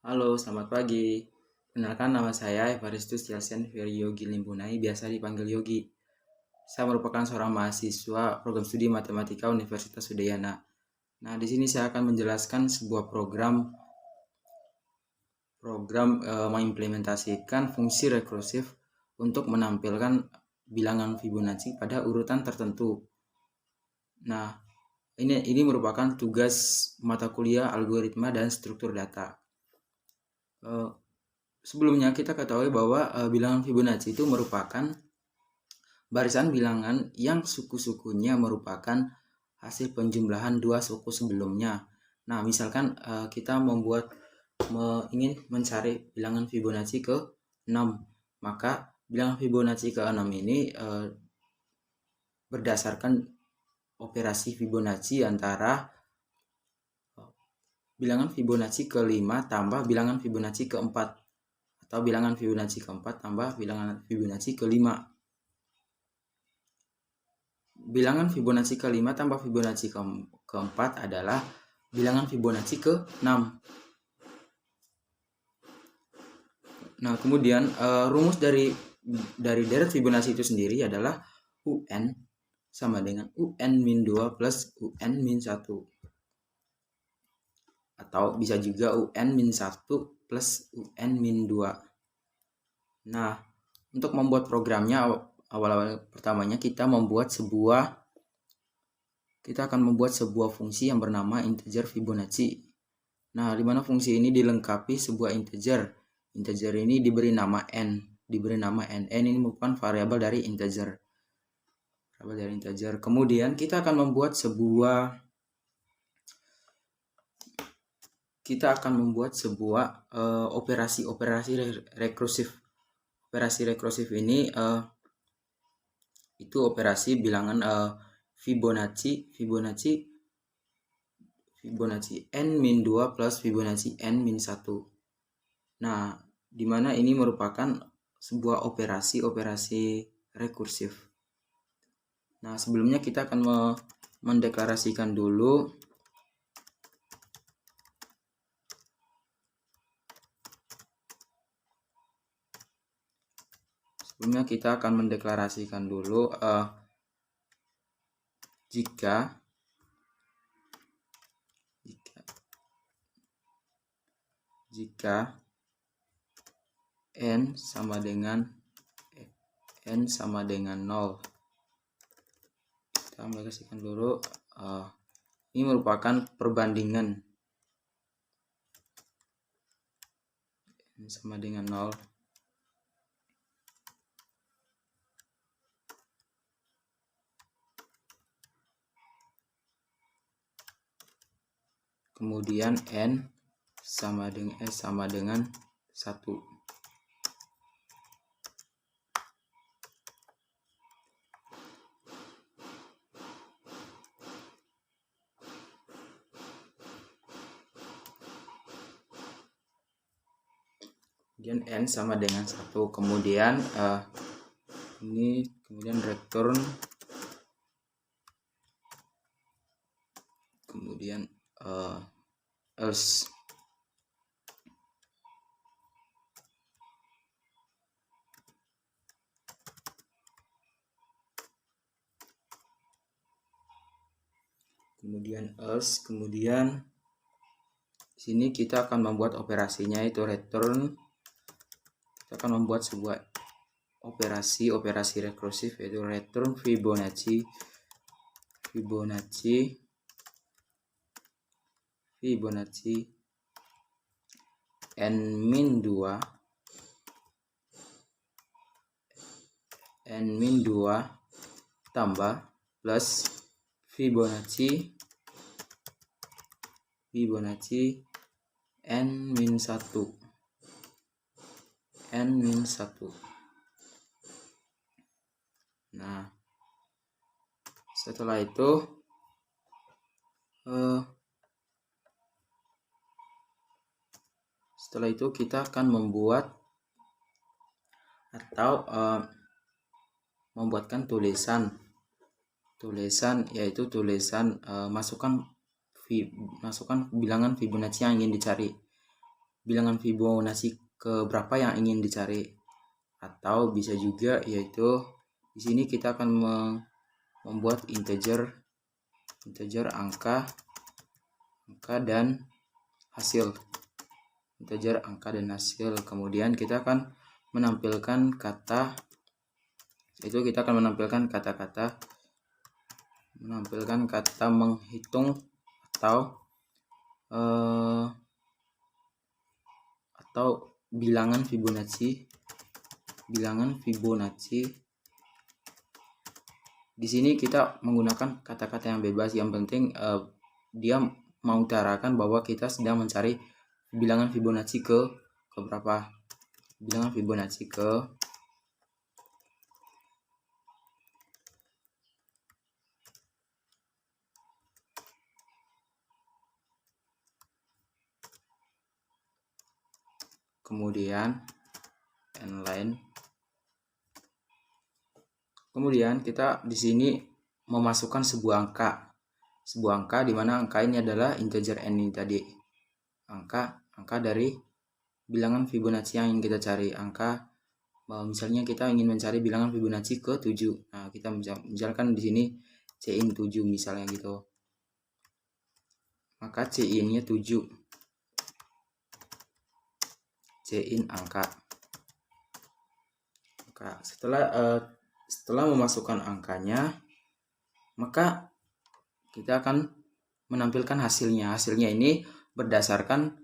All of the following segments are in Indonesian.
Halo, selamat pagi. Kenalkan nama saya Evaristus Yelsen Yogi Limbunai, biasa dipanggil Yogi. Saya merupakan seorang mahasiswa program studi Matematika Universitas Udayana. Nah, di sini saya akan menjelaskan sebuah program mengimplementasikan fungsi rekursif untuk menampilkan bilangan Fibonacci pada urutan tertentu. Nah, ini merupakan tugas mata kuliah algoritma dan struktur data. Sebelumnya kita ketahui bahwa bilangan Fibonacci itu merupakan barisan bilangan yang suku-sukunya merupakan hasil penjumlahan dua suku sebelumnya. Nah, misalkan kita ingin mencari bilangan Fibonacci ke 6, maka bilangan Fibonacci ke 6 ini berdasarkan operasi Fibonacci antara bilangan Fibonacci ke 5 tambah bilangan Fibonacci ke 4, atau bilangan Fibonacci ke 4 tambah bilangan Fibonacci ke 5. Bilangan Fibonacci ke 5 tambah Fibonacci ke 4 adalah bilangan Fibonacci ke 6. Nah, kemudian rumus dari deret Fibonacci itu sendiri adalah UN sama dengan UN min 2 plus UN min 1. Atau bisa juga UN min 1 plus UN min 2. Nah, untuk membuat programnya, awal-awal pertamanya kita akan membuat sebuah fungsi yang bernama integer Fibonacci. Nah, di mana fungsi ini dilengkapi sebuah integer. Integer ini diberi nama n. N ini merupakan variabel dari integer. Kemudian kita akan membuat sebuah operasi rekursif. Operasi rekursif ini itu operasi bilangan Fibonacci n min 2 plus Fibonacci n min 1. Nah, di mana ini merupakan sebuah operasi rekursif. Nah, sebelumnya kita akan mendeklarasikan dulu jika n sama dengan 0. Kita aplikasikan dulu. Ini merupakan perbandingan n sama dengan 0. Kemudian n sama dengan 1. Kemudian n sama dengan 1. Kemudian return, kemudian else. Kemudian sini kita akan membuat operasinya, itu return. Kita akan membuat sebuah operasi rekursif, yaitu return Fibonacci n min 2 tambah plus Fibonacci n min 1. Nah, setelah itu kita akan membuatkan tulisan, yaitu tulisan masukkan bilangan Fibonacci yang ingin dicari. bilangan Fibonacci ke berapa yang ingin dicari, atau bisa juga yaitu di sini kita akan membuat integer angka dan hasil, kemudian kita akan menampilkan kata menghitung atau bilangan Fibonacci. Di sini kita menggunakan kata-kata yang bebas, yang penting dia mengutarakan bahwa kita sedang mencari bilangan Fibonacci ke berapa. Bilangan Fibonacci kemudian n-line. Kemudian kita di sini memasukkan sebuah angka di mana angka ini adalah integer n ini tadi. Angka dari bilangan Fibonacci yang ingin kita cari. Misalnya kita ingin mencari bilangan Fibonacci ke 7. Nah, kita misalkan di sini C-in 7 misalnya gitu. Maka C-in-nya 7. C-in angka. Setelah memasukkan angkanya, maka kita akan menampilkan hasilnya. Hasilnya ini berdasarkan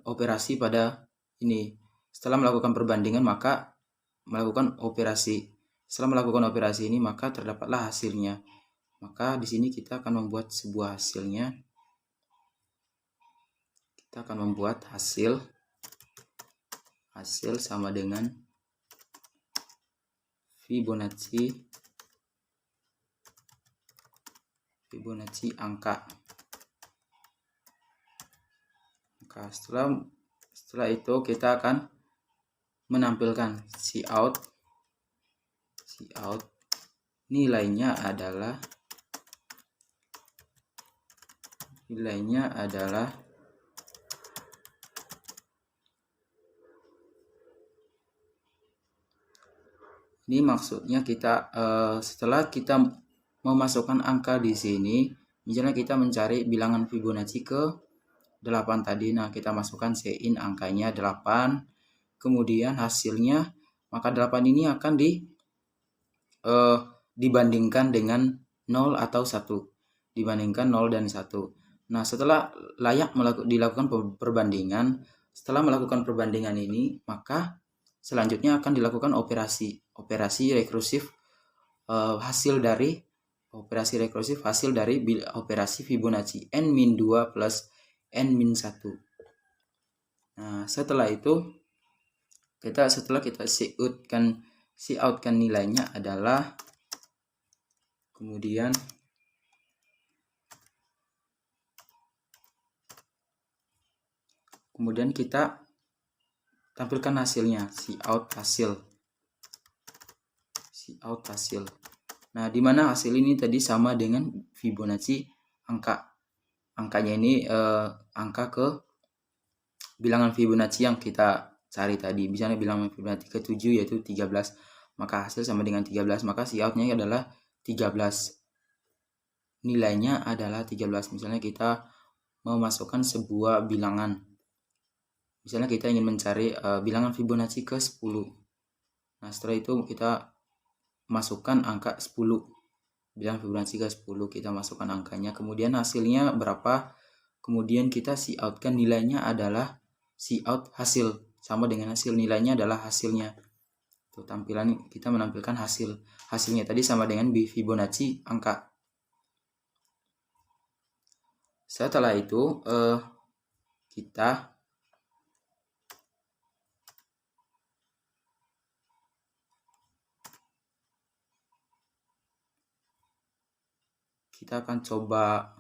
operasi pada ini. Setelah melakukan perbandingan, maka melakukan operasi. Setelah melakukan operasi ini, maka terdapatlah hasilnya. Maka di sini kita akan membuat sebuah hasilnya. Kita akan membuat hasil sama dengan Fibonacci angka. Setelah itu kita akan menampilkan Cout. Nilainya adalah ini maksudnya kita setelah kita memasukkan angka di sini, misalnya kita mencari bilangan Fibonacci ke 8 tadi. Nah, kita masukkan C-in angkanya 8. Kemudian hasilnya, maka 8 ini akan dibandingkan dengan 0 atau 1. Dibandingkan 0 dan 1. Nah, setelah dilakukan perbandingan, setelah melakukan perbandingan ini, maka selanjutnya akan dilakukan operasi rekursif hasil dari operasi Fibonacci n-2 plus n-1. Nah, setelah itu setelah kita cout-kan nilainya adalah, kemudian kita tampilkan hasilnya, cout hasil. Nah, di mana hasil ini tadi sama dengan Fibonacci angkanya ini angka ke bilangan Fibonacci yang kita cari tadi. Misalnya bilangan Fibonacci ke 7 yaitu 13. Maka hasil sama dengan 13, maka cout-nya adalah 13. Nilainya adalah 13. Misalnya kita memasukkan sebuah bilangan. Misalnya kita ingin mencari bilangan Fibonacci ke 10. Nah, setelah itu kita masukkan angka 10. Bilangan Fibonacci ke 10, kita masukkan angkanya. Kemudian hasilnya berapa? Kemudian kita cout-kan nilainya adalah cout hasil. Sama dengan hasil, nilainya adalah hasilnya. Tuh, tampilan kita menampilkan hasilnya tadi sama dengan Fibonacci angka. Setelah itu kita akan coba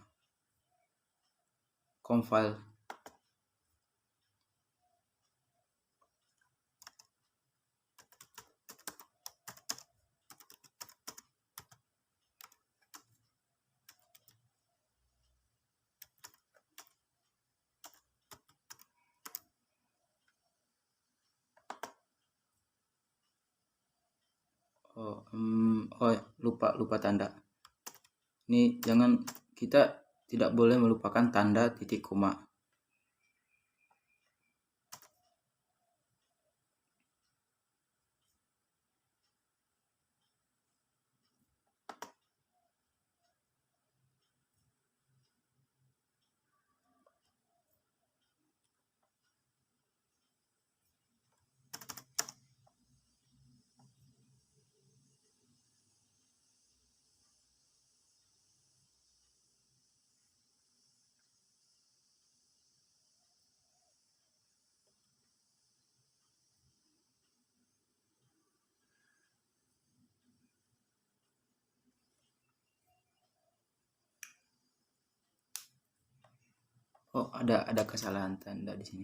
compile. lupa tanda. Ini jangan, kita tidak boleh melupakan tanda titik koma. Oh, ada kesalahan tanda di sini.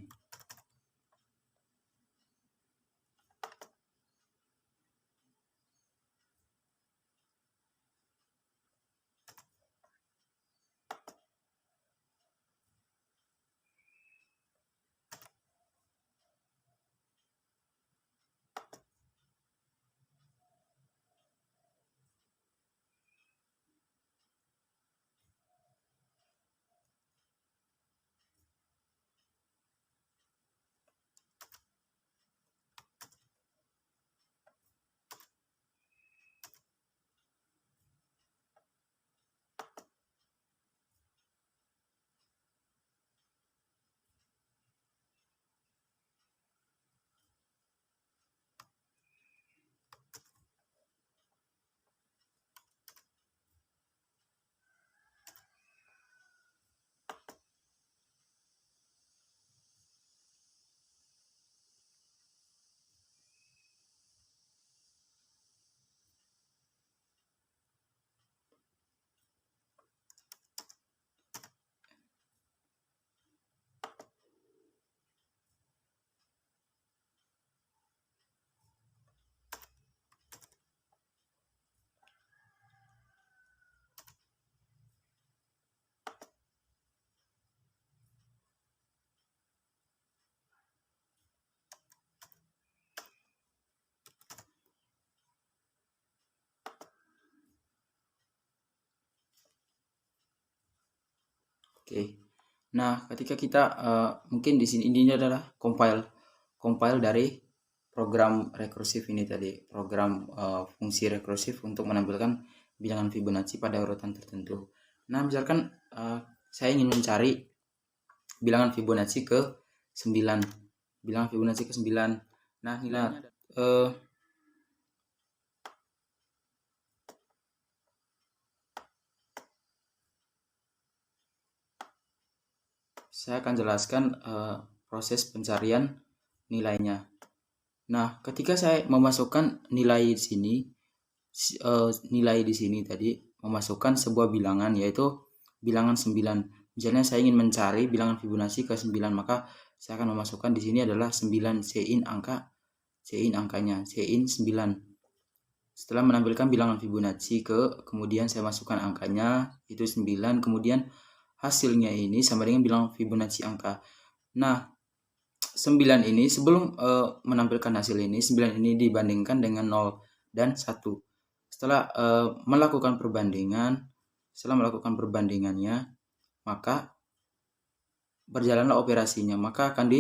Oke. Nah, ketika kita mungkin di sini ini adalah compile dari program rekursif ini tadi, program fungsi rekursif untuk menampilkan bilangan Fibonacci pada urutan tertentu. Nah, misalkan saya ingin mencari bilangan Fibonacci ke 9. Bilangan Fibonacci ke 9. Nah, nilai saya akan jelaskan proses pencarian nilainya. Nah, ketika saya memasukkan nilai di sini, nilai di sini tadi memasukkan sebuah bilangan, yaitu bilangan 9. Misalnya saya ingin mencari bilangan Fibonacci ke 9, maka saya akan memasukkan di sini adalah 9, Cin angkanya, Cin 9. Setelah menampilkan bilangan Fibonacci kemudian saya masukkan angkanya, itu 9, kemudian hasilnya ini sama dengan bilangan Fibonacci angka. Nah, 9 ini sebelum menampilkan hasil ini, 9 ini dibandingkan dengan 0 dan 1. Setelah melakukan perbandingannya, maka berjalanlah operasinya, maka akan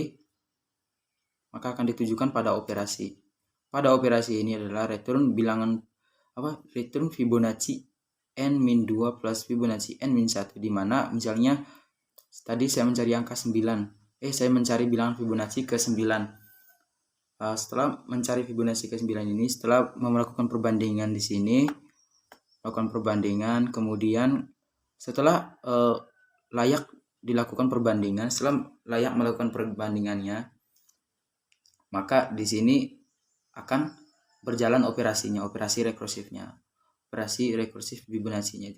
ditujukan pada operasi. Pada operasi ini adalah return Fibonacci n-2 plus Fibonacci n-1, di mana misalnya tadi saya mencari angka 9. Saya mencari bilangan Fibonacci ke 9. Setelah mencari Fibonacci ke 9 ini, setelah melakukan perbandingan di sini, kemudian setelah layak dilakukan perbandingan, setelah layak melakukan perbandingannya, maka di sini akan berjalan operasinya, operasi rekursif Fibonacci-nya.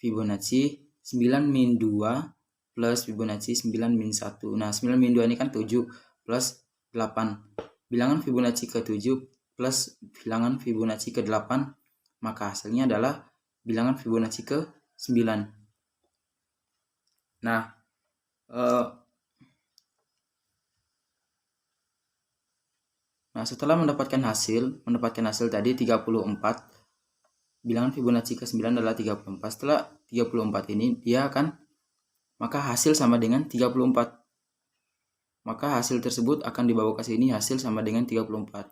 Fibonacci 9 min 2 plus Fibonacci 9 min 1. Nah, 9 min 2 ini kan 7 plus 8. Bilangan Fibonacci ke 7 plus bilangan Fibonacci ke 8, maka hasilnya adalah bilangan Fibonacci ke 9. Nah, 9 min 2 plus Fibonacci 9 min 1. Nah, 9 min 2 ini kan 7 plus 8. Bilangan Fibonacci ke 7 plus bilangan Fibonacci ke 8, maka hasilnya adalah bilangan Fibonacci ke 9. Nah, 9 min 2 ini kan 7 plus 8. Bilangan Fibonacci ke 9 min 1. Nah, 9 min 2 ini kan 7 plus 8. Bilangan Fibonacci ke 9. Nah, setelah mendapatkan hasil tadi 34, bilangan Fibonacci ke-9 adalah 34. Setelah 34 ini maka hasil sama dengan 34. Maka hasil tersebut akan dibawa ke sini, hasil sama dengan 34.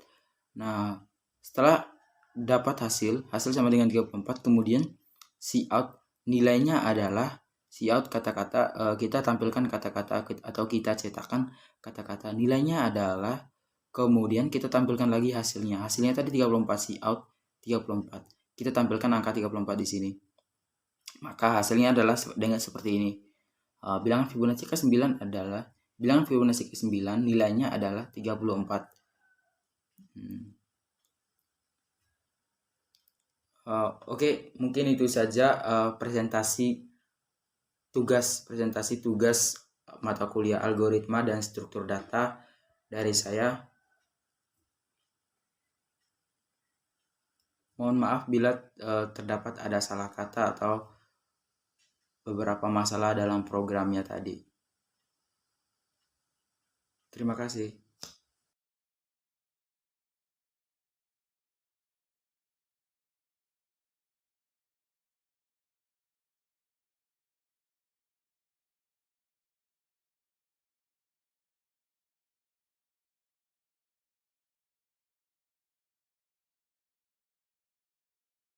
Nah, setelah dapat hasil sama dengan 34, kemudian Cout nilainya adalah Cout kata-kata, kita tampilkan kata-kata atau kita cetakkan kata-kata, nilainya adalah, kemudian kita tampilkan lagi hasilnya. Hasilnya tadi 34, Cout 34. Kita tampilkan angka 34 di sini. Maka hasilnya adalah dengan seperti ini. Bilangan Fibonacci ke-9 adalah bilangan Fibonacci ke-9 nilainya adalah 34. Oke, mungkin itu saja presentasi tugas mata kuliah algoritma dan struktur data dari saya. Mohon maaf bila terdapat ada salah kata atau beberapa masalah dalam programnya tadi. Terima kasih.